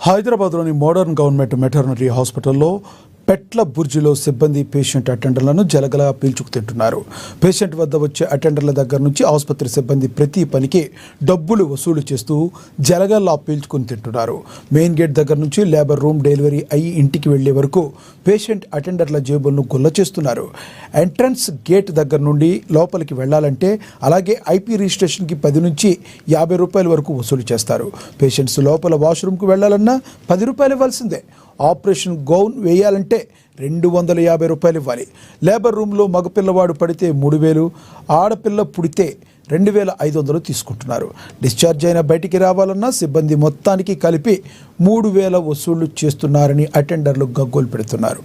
హైదరాబాద్లోని modern government maternity హాస్పిటల్లో పెట్ల బుర్జిలో సిబ్బంది పేషెంట్ అటెండర్లను జలగలా పీల్చుకు తింటున్నారు. పేషెంట్ వద్ద వచ్చే అటెండర్ల దగ్గర నుంచి ఆసుపత్రి సిబ్బంది ప్రతి పనికి డబ్బులు వసూలు చేస్తూ జలగల్లా పీల్చుకుని తింటున్నారు. మెయిన్ గేట్ దగ్గర నుంచి లేబర్ రూమ్ డెలివరీ అయ్యి ఇంటికి వెళ్లే వరకు పేషెంట్ అటెండర్ల జేబులను గుల్ల చేస్తున్నారు. ఎంట్రన్స్ గేట్ దగ్గర నుండి లోపలికి వెళ్లాలంటే అలాగే ఐపీ రిజిస్ట్రేషన్కి 10 నుంచి 50 రూపాయల వరకు వసూలు చేస్తారు. పేషెంట్స్ లోపల వాష్రూమ్కి వెళ్లాలన్నా 10 రూపాయలు ఇవ్వాల్సిందే. ఆపరేషన్ గౌన్ వేయాలంటే 250 రూపాయలు ఇవ్వాలి. లేబర్ రూమ్లో మగపిల్లవాడు పడితే 3000, ఆడపిల్ల పుడితే 2500 తీసుకుంటున్నారు. డిశ్చార్జ్ అయిన బయటికి రావాలన్నా సిబ్బంది మొత్తానికి కలిపి 3000 వసూళ్లు చేస్తున్నారని అటెండర్లు గగ్గోలు పెడుతున్నారు.